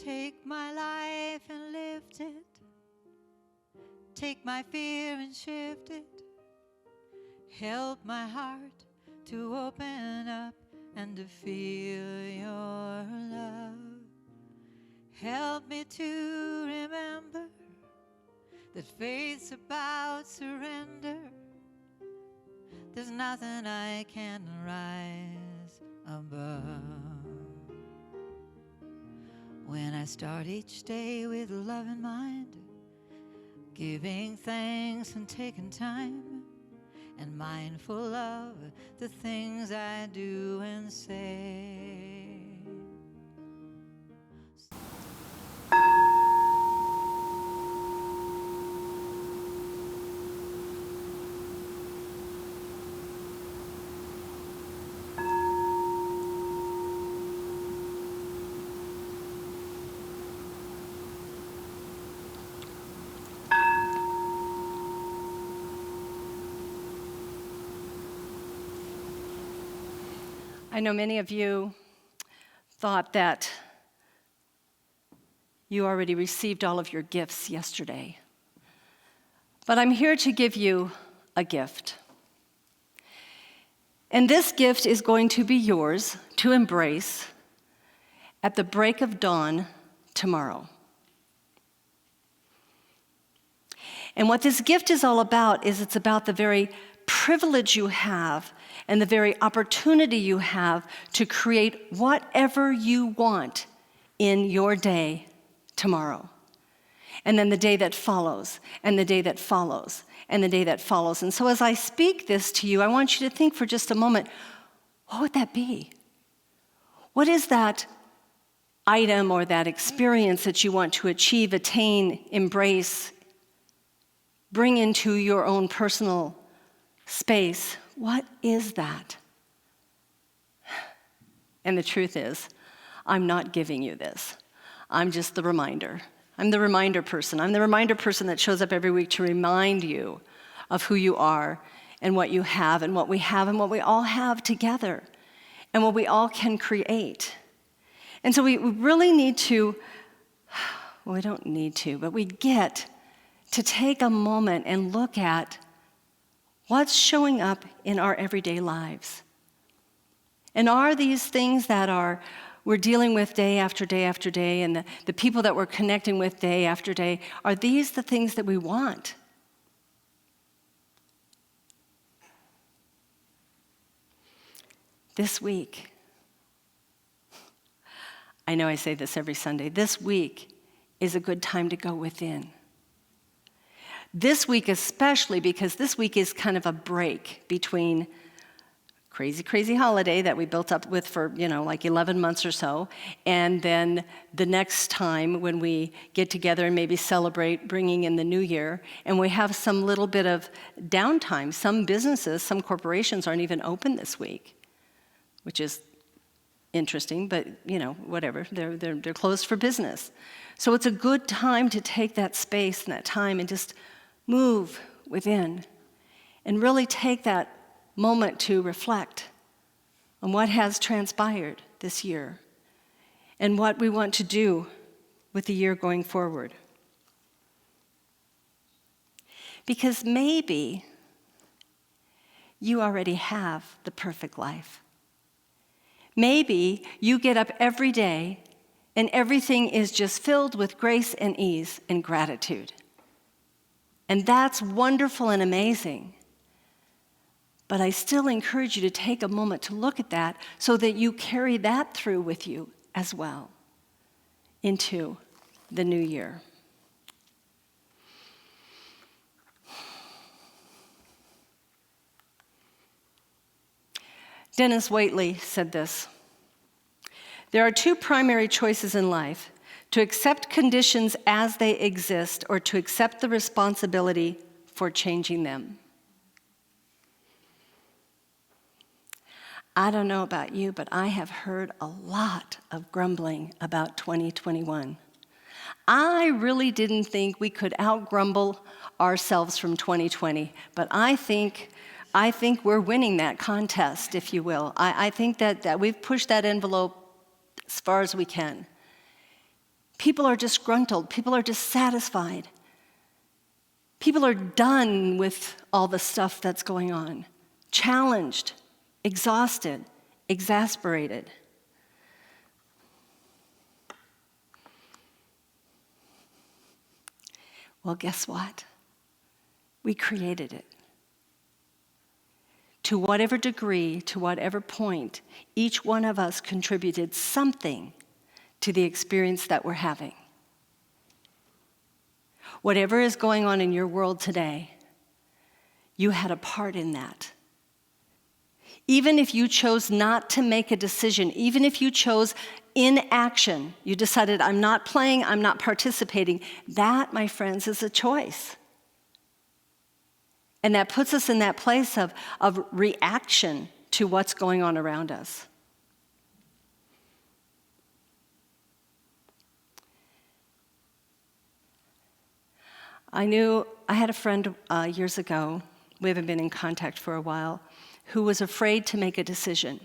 Take my life and lift it. Take my fear and shift it. Help my heart to open up and to feel your love. Help me to remember that faith's about surrender. There's nothing I can rise above. When I start each day with love in mind, giving thanks and taking time, and mindful of the things I do and say. I know many of you thought that you already received all of your gifts yesterday. But I'm here to give you a gift. And this gift is going to be yours to embrace at the break of dawn tomorrow. And what this gift is all about is it's about the very privilege you have and the very opportunity you have to create whatever you want in your day tomorrow. And then the day that follows, and the day that follows, and the day that follows. And so as I speak this to you, I want you to think for just a moment, what would that be? What is that item or that experience that you want to achieve, attain, embrace, bring into your own personal space? What is that? And the truth is, I'm not giving you this. I'm just the reminder. I'm the reminder person. I'm the reminder person that shows up every week to remind you of who you are and what you have and what we have and what we all have together and what we all can create. And so we really need to, well, we don't need to, but we get to take a moment and look at what's showing up in our everyday lives. And are these things that we're dealing with day after day after day, and the people that we're connecting with day after day, are these the things that we want? This week, I know I say this every Sunday, this week is a good time to go within. This week especially, because this week is kind of a break between crazy holiday that we built up with for, like 11 months or so, and then the next time when we get together and maybe celebrate bringing in the new year, and we have some little bit of downtime. Some businesses, some corporations aren't even open this week, which is interesting, but whatever, they're closed for business. So it's a good time to take that space and that time and just move within and really take that moment to reflect on what has transpired this year and what we want to do with the year going forward. Because maybe you already have the perfect life. Maybe you get up every day and everything is just filled with grace and ease and gratitude. And that's wonderful and amazing. But I still encourage you to take a moment to look at that so that you carry that through with you as well into the new year. Dennis Waitley said this: "There are two primary choices in life: to accept conditions as they exist or to accept the responsibility for changing them." I don't know about you, but I have heard a lot of grumbling about 2021. I really didn't think we could out-grumble ourselves from 2020, but I think we're winning that contest, if you will. I think that we've pushed that envelope as far as we can. People are disgruntled. People are dissatisfied. People are done with all the stuff that's going on, challenged, exhausted, exasperated. Well, guess what? We created it. To whatever degree, to whatever point, each one of us contributed something to the experience that we're having. Whatever is going on in your world today, you had a part in that. Even if you chose not to make a decision, even if you chose inaction, you decided, I'm not playing, I'm not participating, that, my friends, is a choice. And that puts us in that place of reaction to what's going on around us. I had a friend years ago, we haven't been in contact for a while, who was afraid to make a decision.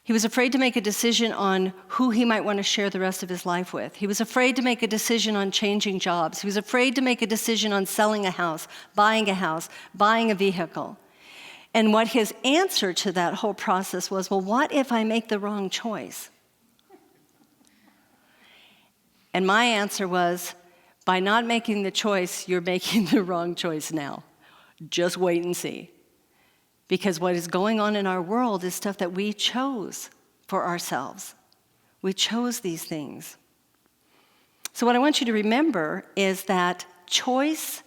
He was afraid to make a decision on who he might want to share the rest of his life with. He was afraid to make a decision on changing jobs. He was afraid to make a decision on selling a house, buying a vehicle. And what his answer to that whole process was, well, what if I make the wrong choice? And my answer was, by not making the choice, you're making the wrong choice now. Just wait and see. Because what is going on in our world is stuff that we chose for ourselves. We chose these things. So what I want you to remember is that choice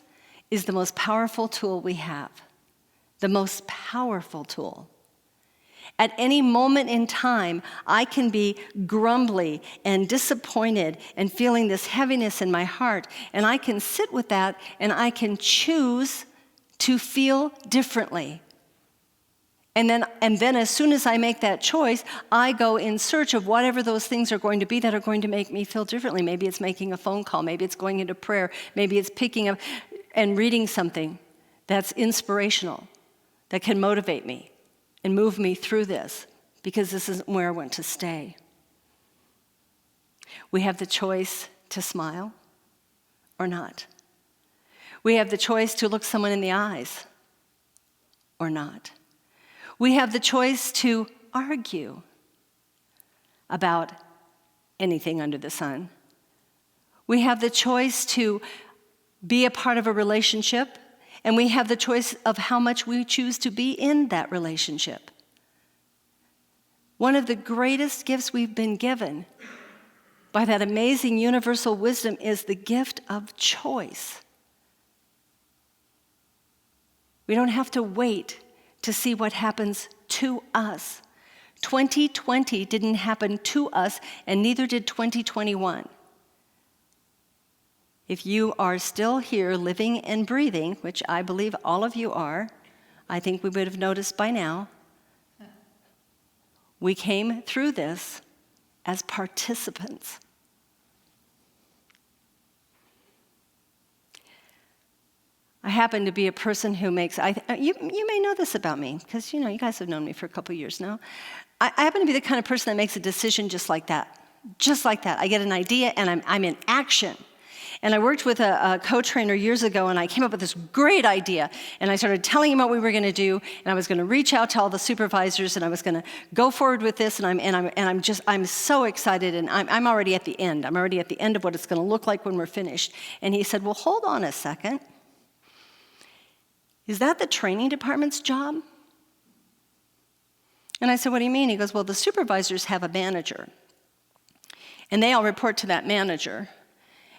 is the most powerful tool we have. The most powerful tool. At any moment in time, I can be grumbly and disappointed and feeling this heaviness in my heart, and I can sit with that and I can choose to feel differently. And then as soon as I make that choice, I go in search of whatever those things are going to be that are going to make me feel differently. Maybe it's making a phone call. Maybe it's going into prayer. Maybe it's picking up and reading something that's inspirational, that can motivate me and move me through this, because this isn't where I want to stay. We have the choice to smile or not. We have the choice to look someone in the eyes or not. We have the choice to argue about anything under the sun. We have the choice to be a part of a relationship, and we have the choice of how much we choose to be in that relationship. One of the greatest gifts we've been given by that amazing universal wisdom is the gift of choice. We don't have to wait to see what happens to us. 2020 didn't happen to us, and neither did 2021. If you are still here living and breathing, which I believe all of you are, I think we would have noticed by now, we came through this as participants. I happen to be a person who makes, you may know this about me, because you guys have known me for a couple years now. I happen to be the kind of person that makes a decision just like that. Just like that. I get an idea and I'm in action. And I worked with a co-trainer years ago, and I came up with this great idea. And I started telling him what we were going to do, and I was going to reach out to all the supervisors, and I was going to go forward with this. And I'm so excited, and I'm already at the end. I'm already at the end of what it's going to look like when we're finished. And he said, "Well, hold on a second. Is that the training department's job?" And I said, "What do you mean?" He goes, "Well, the supervisors have a manager, and they all report to that manager.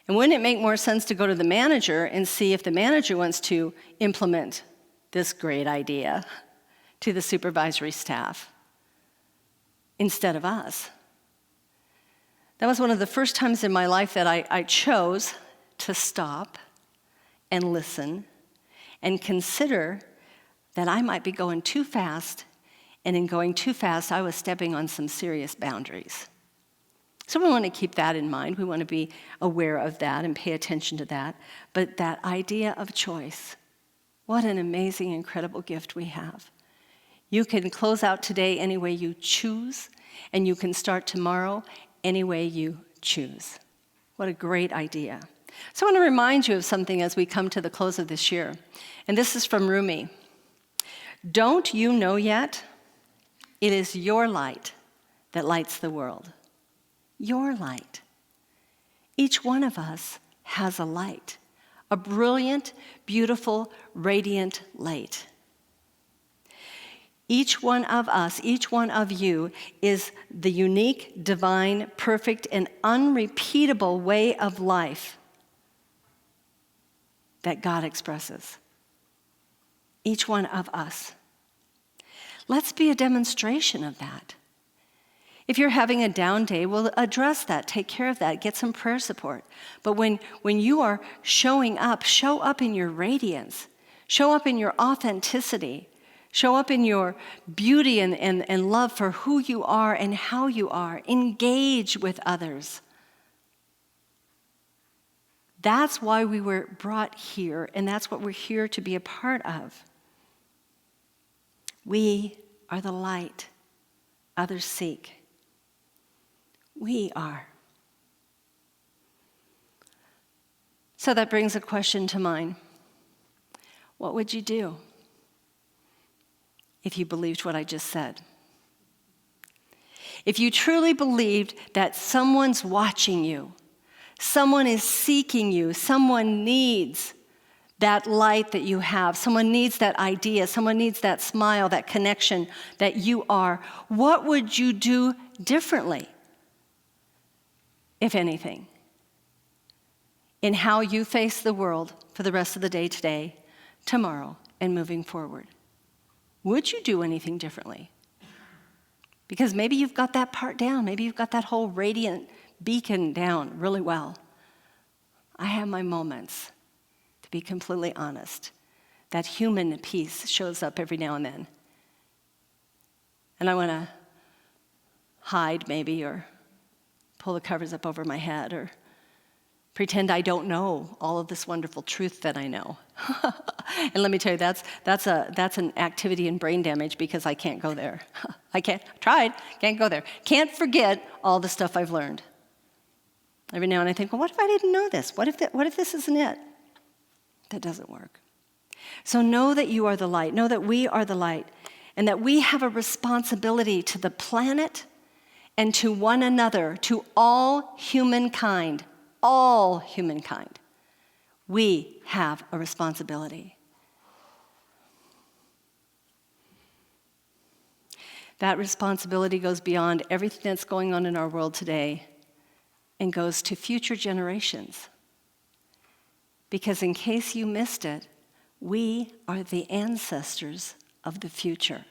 And wouldn't it make more sense to go to the manager and see if the manager wants to implement this great idea to the supervisory staff instead of us?" That was one of the first times in my life that I chose to stop and listen and consider that I might be going too fast, and in going too fast, I was stepping on some serious boundaries. So we want to keep that in mind. We want to be aware of that and pay attention to that. But that idea of choice, what an amazing, incredible gift we have. You can close out today any way you choose, and you can start tomorrow any way you choose. What a great idea. So I want to remind you of something as we come to the close of this year. And this is from Rumi. Don't you know yet? It is your light that lights the world. Your light. Each one of us has a light, a brilliant, beautiful, radiant light. Each one of us, each one of you, is the unique, divine, perfect, and unrepeatable way of life that God expresses. Each one of us. Let's be a demonstration of that. If you're having a down day, well, address that, take care of that, get some prayer support. But when you are showing up, show up in your radiance, show up in your authenticity, show up in your beauty and love for who you are and how you are. Engage with others. That's why we were brought here, and that's what we're here to be a part of. We are the light others seek. We are. So that brings a question to mind. What would you do if you believed what I just said? If you truly believed that someone's watching you, someone is seeking you, someone needs that light that you have, someone needs that idea, someone needs that smile, that connection that you are, what would you do differently, if anything, in how you face the world for the rest of the day today, tomorrow, and moving forward? Would you do anything differently? Because maybe you've got that part down. Maybe you've got that whole radiant beacon down really well. I have my moments, to be completely honest. That human piece shows up every now and then. And I want to hide maybe, or pull the covers up over my head, or pretend I don't know all of this wonderful truth that I know. And let me tell you, that's an activity in brain damage, because I can't go there. Can't go there. Can't forget all the stuff I've learned. Every now and then I think, well, what if I didn't know this? What if this isn't it? That doesn't work. So know that you are the light. Know that we are the light, and that we have a responsibility to the planet and to one another, to all humankind. All humankind. We have a responsibility. That responsibility goes beyond everything that's going on in our world today and goes to future generations. Because in case you missed it, we are the ancestors of the future.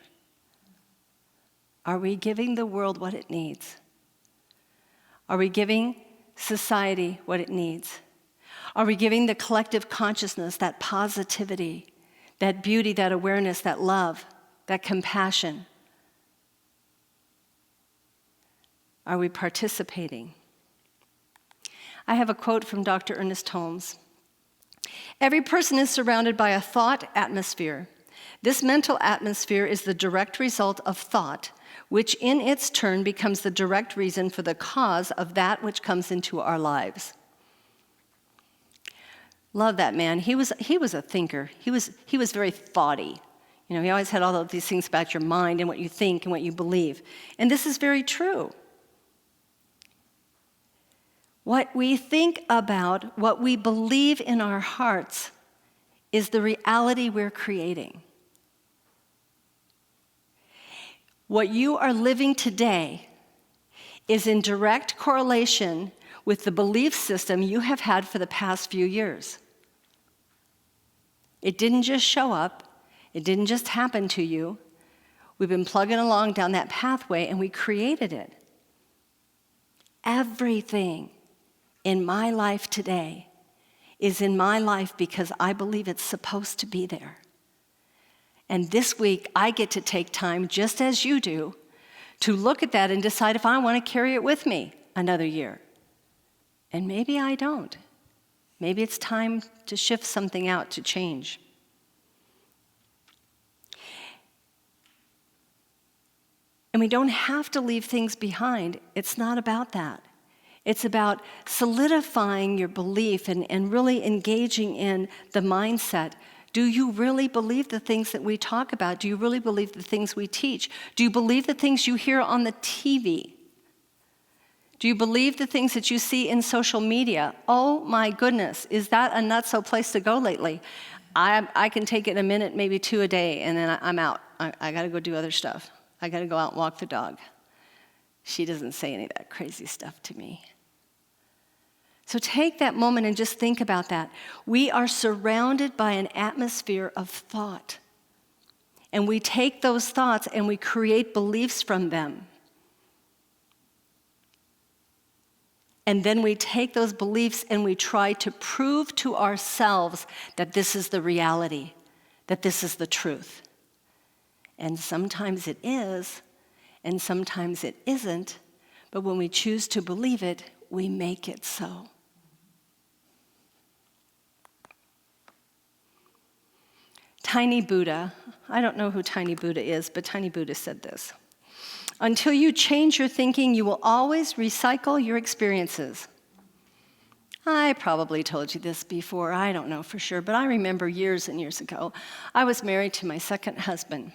Are we giving the world what it needs? Are we giving society what it needs? Are we giving the collective consciousness that positivity, that beauty, that awareness, that love, that compassion? Are we participating? I have a quote from Dr. Ernest Holmes. Every person is surrounded by a thought atmosphere. This mental atmosphere is the direct result of thought, which in its turn becomes the direct reason for the cause of that which comes into our lives. Love that man. He was a thinker. He was very thoughty. You know, he always had all of these things about your mind and what you think and what you believe. And this is very true. What we think about, what we believe in our hearts, is the reality we're creating. What you are living today is in direct correlation with the belief system you have had for the past few years. It didn't just show up. It didn't just happen to you. We've been plugging along down that pathway, and we created it. Everything in my life today is in my life because I believe it's supposed to be there. And this week, I get to take time, just as you do, to look at that and decide if I want to carry it with me another year. And maybe I don't. Maybe it's time to shift something out, to change. And we don't have to leave things behind. It's not about that. It's about solidifying your belief and really engaging in the mindset. Do you really believe the things that we talk about? Do you really believe the things we teach? Do you believe the things you hear on the TV? Do you believe the things that you see in social media? Oh my goodness, is that a nutso place to go lately? I can take it a minute, maybe 2 a day, and then I'm out. I got to go do other stuff. I got to go out and walk the dog. She doesn't say any of that crazy stuff to me. So take that moment and just think about that. We are surrounded by an atmosphere of thought. And we take those thoughts and we create beliefs from them. And then we take those beliefs and we try to prove to ourselves that this is the reality, that this is the truth. And sometimes it is, and sometimes it isn't, but when we choose to believe it, we make it so. Tiny Buddha, I don't know who Tiny Buddha is, but Tiny Buddha said this: until you change your thinking, you will always recycle your experiences. I probably told you this before, I don't know for sure, but I remember years and years ago, I was married to my second husband.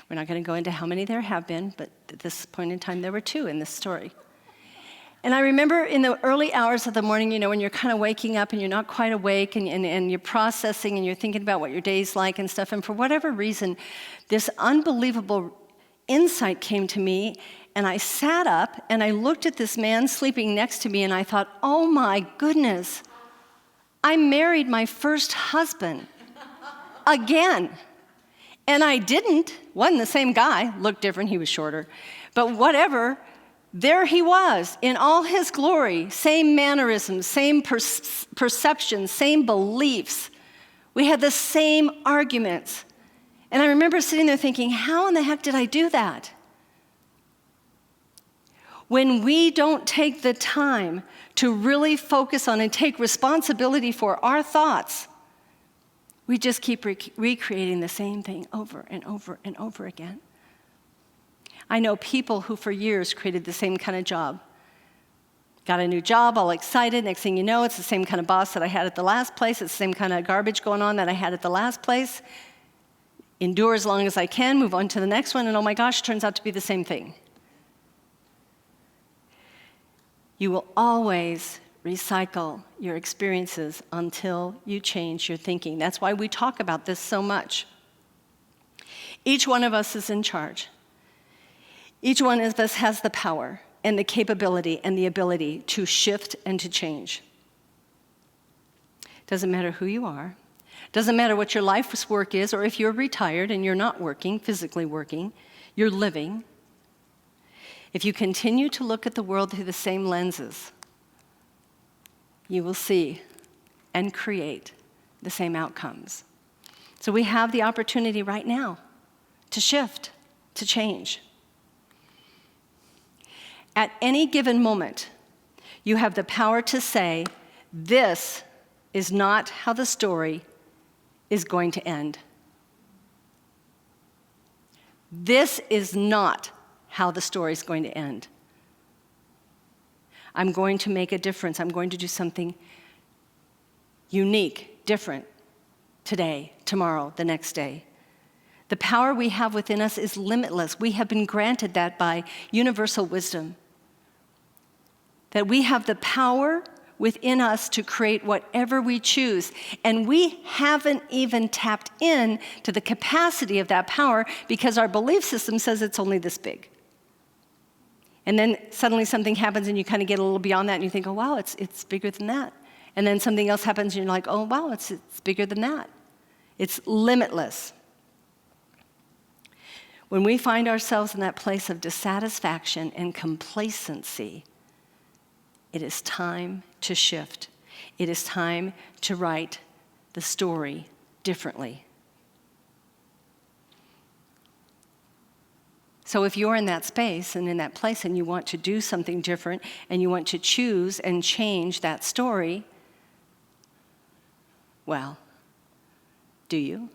We're not going to go into how many there have been, but at this point in time, there were 2 in this story. And I remember in the early hours of the morning, when you're kind of waking up and you're not quite awake and you're processing and you're thinking about what your day's like and stuff, and for whatever reason, this unbelievable insight came to me, and I sat up and I looked at this man sleeping next to me and I thought, oh my goodness, I married my first husband again. And I wasn't the same guy, looked different, he was shorter, but whatever. There he was in all his glory, same mannerisms, same perceptions, same beliefs. We had the same arguments. And I remember sitting there thinking, how in the heck did I do that? When we don't take the time to really focus on and take responsibility for our thoughts, we just keep recreating the same thing over and over and over again. I know people who for years created the same kind of job. Got a new job, all excited. Next thing you know, it's the same kind of boss that I had at the last place. It's the same kind of garbage going on that I had at the last place. Endure as long as I can, move on to the next one, and oh my gosh, turns out to be the same thing. You will always recycle your experiences until you change your thinking. That's why we talk about this so much. Each one of us is in charge. Each one of us has the power and the capability and the ability to shift and to change. Doesn't matter who you are. Doesn't matter what your life's work is, or if you're retired and you're not working, physically working, you're living. If you continue to look at the world through the same lenses, you will see and create the same outcomes. So we have the opportunity right now to shift, to change. At any given moment, you have the power to say, this is not how the story is going to end. This is not how the story is going to end. I'm going to make a difference. I'm going to do something unique, different, today, tomorrow, the next day. The power we have within us is limitless. We have been granted that by universal wisdom. That we have the power within us to create whatever we choose. And we haven't even tapped in to the capacity of that power because our belief system says it's only this big. And then suddenly something happens and you kind of get a little beyond that and you think, oh, wow, it's bigger than that. And then something else happens and you're like, oh, wow, it's bigger than that. It's limitless. When we find ourselves in that place of dissatisfaction and complacency, it is time to shift. It is time to write the story differently. So if you're in that space and in that place and you want to do something different and you want to choose and change that story, well, do you?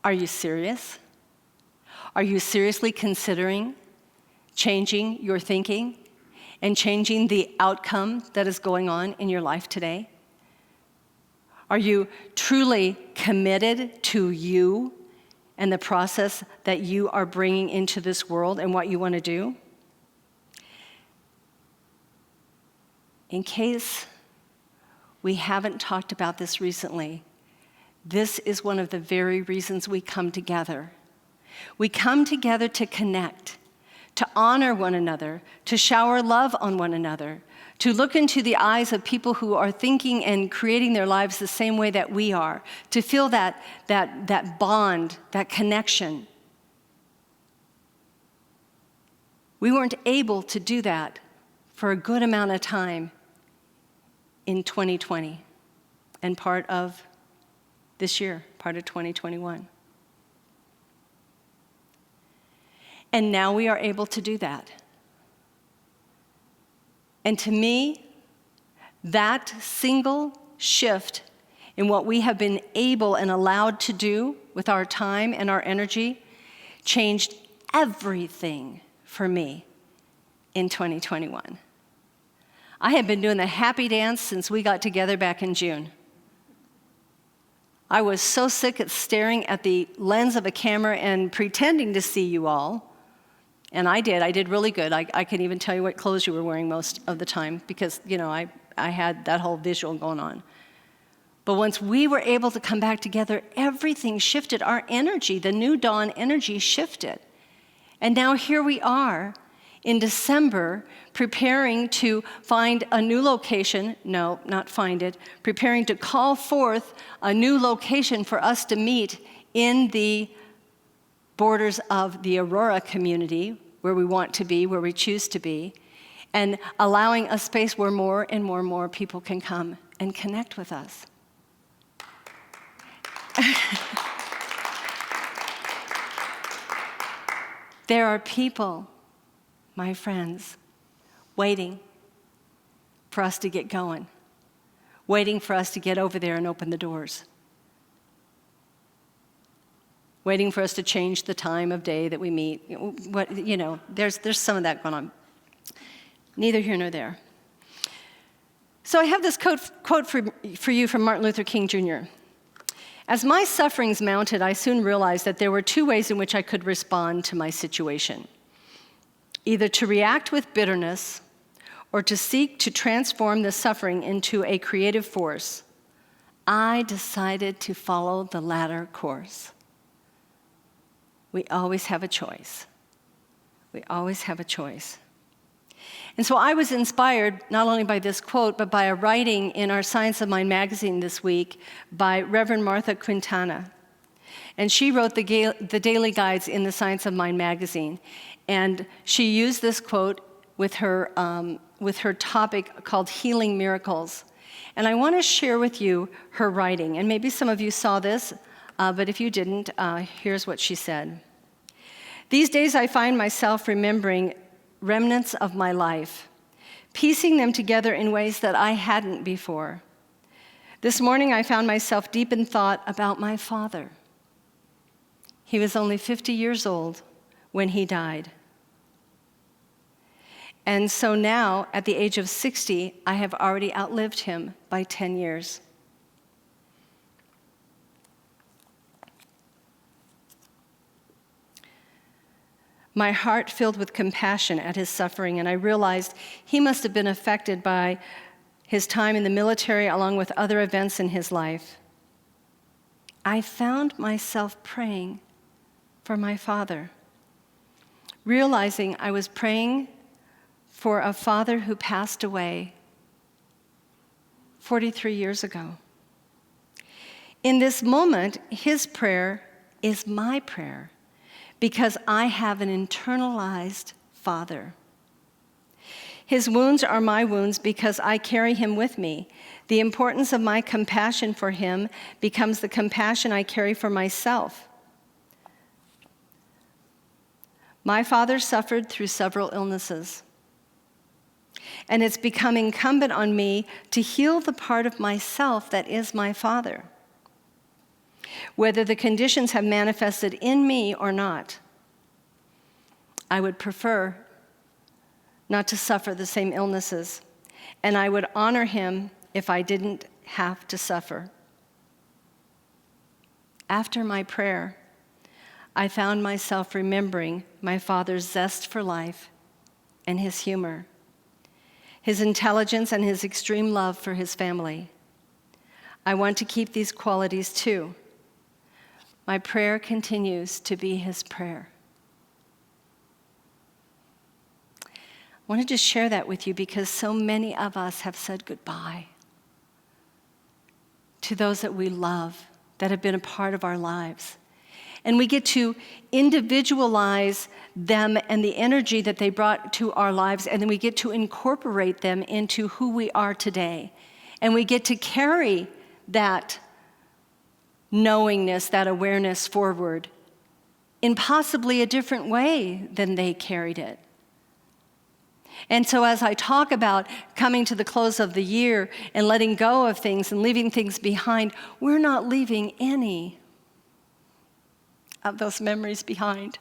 Are you serious? Are you seriously considering changing your thinking and changing the outcome that is going on in your life today? Are you truly committed to you and the process that you are bringing into this world and what you want to do? In case we haven't talked about this recently, this is one of the very reasons we come together. We come together to connect, to honor one another, to shower love on one another, to look into the eyes of people who are thinking and creating their lives the same way that we are, to feel that bond, that connection. We weren't able to do that for a good amount of time in 2020 and part of this year, part of 2021. And now we are able to do that. And to me, that single shift in what we have been able and allowed to do with our time and our energy changed everything for me in 2021. I had been doing the happy dance since we got together back in June. I was so sick of staring at the lens of a camera and pretending to see you all. And I did really good. I can even tell you what clothes you were wearing most of the time because, I had that whole visual going on. But once we were able to come back together, everything shifted. Our energy, the New Dawn energy shifted. And now here we are in December, preparing to find a new location. No, not find it. Preparing to call forth a new location for us to meet in the borders of the Aurora community, where we want to be, where we choose to be, and allowing a space where more and more and more people can come and connect with us. There are people, my friends, waiting for us to get going, waiting for us to get over there and open the doors, waiting for us to change the time of day that we meet. There's some of that going on. Neither here nor there. So I have this quote for you from Martin Luther King Jr. As my sufferings mounted, I soon realized that there were two ways in which I could respond to my situation. Either to react with bitterness or to seek to transform the suffering into a creative force. I decided to follow the latter course. We always have a choice. We always have a choice. And so I was inspired not only by this quote, but by a writing in our Science of Mind magazine this week by Reverend Martha Quintana. And she wrote the daily guides in the Science of Mind magazine. And she used this quote with her topic called Healing Miracles. And I want to share with you her writing. And maybe some of you saw this, but if you didn't, here's what she said. These days I find myself remembering remnants of my life, piecing them together in ways that I hadn't before. This morning I found myself deep in thought about my father. He was only 50 years old when he died. And so now, at the age of 60, I have already outlived him by 10 years. My heart filled with compassion at his suffering, and I realized he must have been affected by his time in the military along with other events in his life. I found myself praying for my father, realizing I was praying for a father who passed away 43 years ago. In this moment, his prayer is my prayer, because I have an internalized father. His wounds are my wounds because I carry him with me. The importance of my compassion for him becomes the compassion I carry for myself. My father suffered through several illnesses, and it's become incumbent on me to heal the part of myself that is my father, whether the conditions have manifested in me or not. I would prefer not to suffer the same illnesses, and I would honor him if I didn't have to suffer. After my prayer, I found myself remembering my father's zest for life and his humor, his intelligence and his extreme love for his family. I want to keep these qualities too. My prayer continues to be his prayer. I want to just share that with you because so many of us have said goodbye to those that we love, that have been a part of our lives. And we get to individualize them and the energy that they brought to our lives, and then we get to incorporate them into who we are today. And we get to carry that knowingness, that awareness forward in possibly a different way than they carried it. And so as I talk about coming to the close of the year and letting go of things and leaving things behind, we're not leaving any of those memories behind.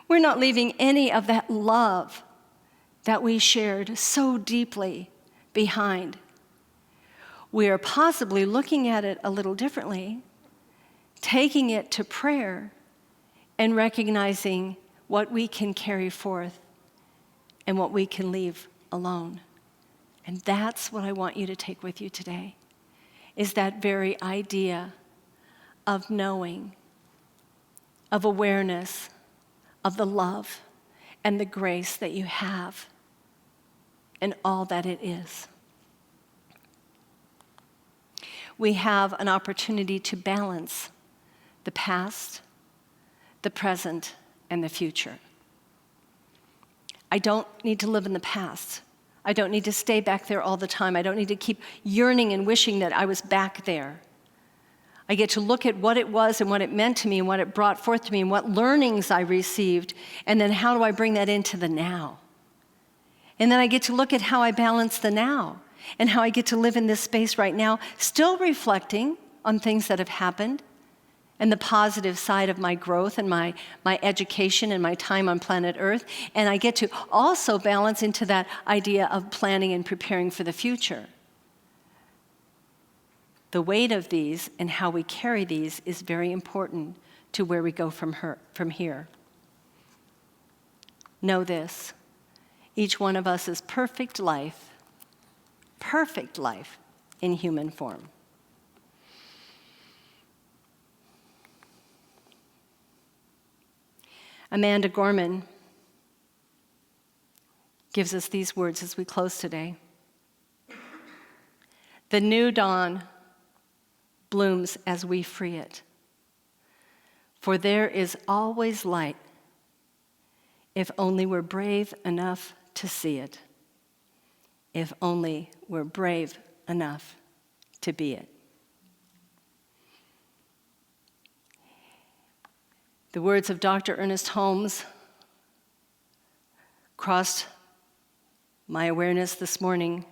We're not leaving any of that love that we shared so deeply behind. We are possibly looking at it a little differently, taking it to prayer and recognizing what we can carry forth and what we can leave alone. And that's what I want you to take with you today, is that very idea of knowing, of awareness, of the love and the grace that you have and all that it is. We have an opportunity to balance the past, the present, and the future. I don't need to live in the past. I don't need to stay back there all the time. I don't need to keep yearning and wishing that I was back there. I get to look at what it was and what it meant to me and what it brought forth to me and what learnings I received, and then how do I bring that into the now? And then I get to look at how I balance the now and how I get to live in this space right now, still reflecting on things that have happened and the positive side of my growth and my education and my time on planet Earth. And I get to also balance into that idea of planning and preparing for the future. The weight of these and how we carry these is very important to where we go from here. Know this, each one of us is perfect life in human form. Amanda Gorman gives us these words as we close today. The new dawn blooms as we free it. For there is always light, if only we're brave enough to see it. If only we're brave enough to be it. The words of Dr. Ernest Holmes crossed my awareness this morning,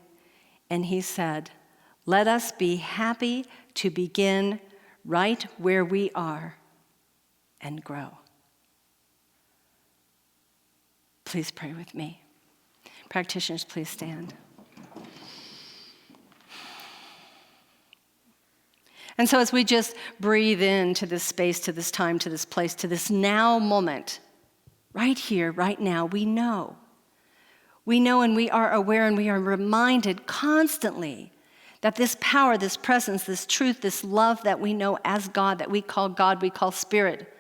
and he said, "Let us be happy to begin right where we are and grow." Please pray with me. Practitioners, please stand. And so as we just breathe into this space, to this time, to this place, to this now moment, right here, right now, we know and we are aware and we are reminded constantly that this power, this presence, this truth, this love that we know as God, we call Spirit,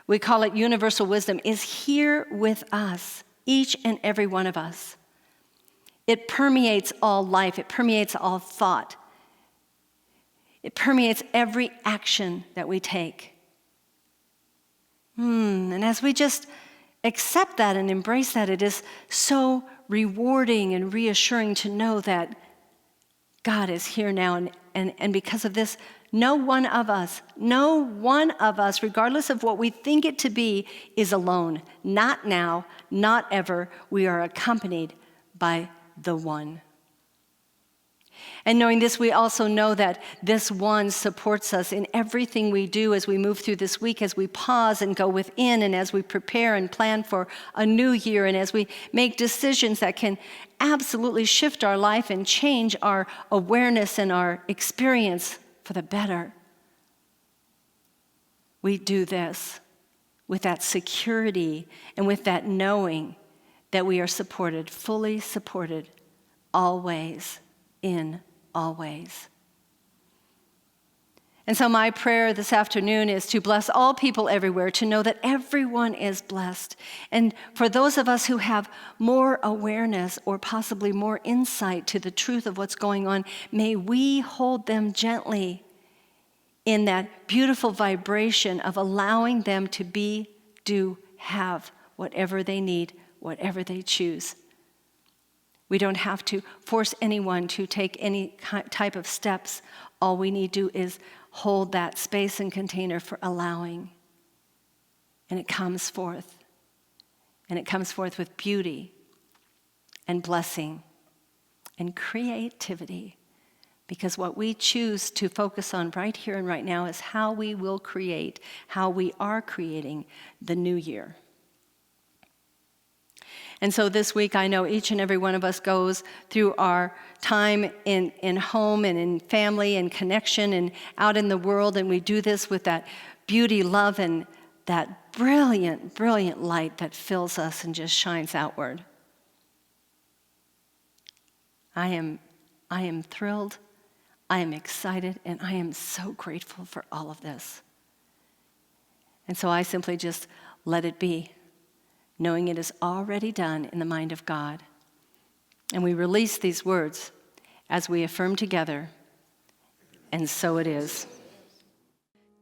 we call it universal wisdom, is here with us, each and every one of us. It permeates all life. It permeates all thought. It permeates every action that we take. And as we just accept that and embrace that, it is so rewarding and reassuring to know that God is here now. And because of this, no one of us, regardless of what we think it to be, is alone. Not now, not ever. We are accompanied by the One. And knowing this, we also know that this one supports us in everything we do as we move through this week, as we pause and go within, and as we prepare and plan for a new year, and as we make decisions that can absolutely shift our life and change our awareness and our experience for the better. We do this with that security and with that knowing that we are supported, fully supported, always, in all ways. And so my prayer this afternoon is to bless all people everywhere, to know that everyone is blessed. And for those of us who have more awareness or possibly more insight to the truth of what's going on, may we hold them gently in that beautiful vibration of allowing them to be, do, have whatever they need, whatever they choose. We don't have to force anyone to take any type of steps. All we need to do is hold that space and container for allowing. And it comes forth. And it comes forth with beauty and blessing and creativity. Because what we choose to focus on right here and right now is how we will create, how we are creating the new year. And so this week, I know each and every one of us goes through our time in home and in family and connection and out in the world, and we do this with that beauty, love, and that brilliant, brilliant light that fills us and just shines outward. I am thrilled, I am excited, and I am so grateful for all of this. And so I simply just let it be, knowing it is already done in the mind of God. And we release these words as we affirm together, and so it is.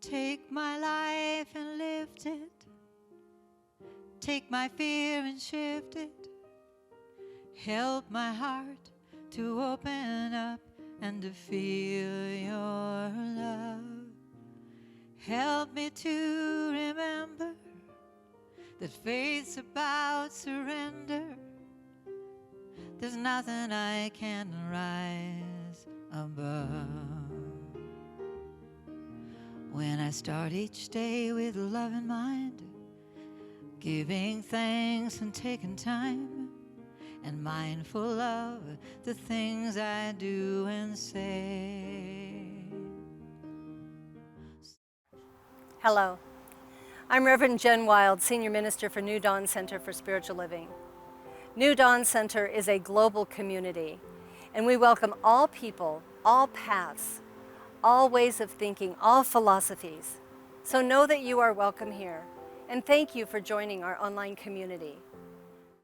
Take my life and lift it. Take my fear and shift it. Help my heart to open up and to feel your love. Help me to remember that faith's about surrender. There's nothing I can rise above. When I start each day with love in mind, giving thanks and taking time, and mindful of the things I do and say. Hello. I'm Reverend Jen Wild, Senior Minister for New Dawn Center for Spiritual Living. New Dawn Center is a global community, and we welcome all people, all paths, all ways of thinking, all philosophies. So know that you are welcome here, and thank you for joining our online community.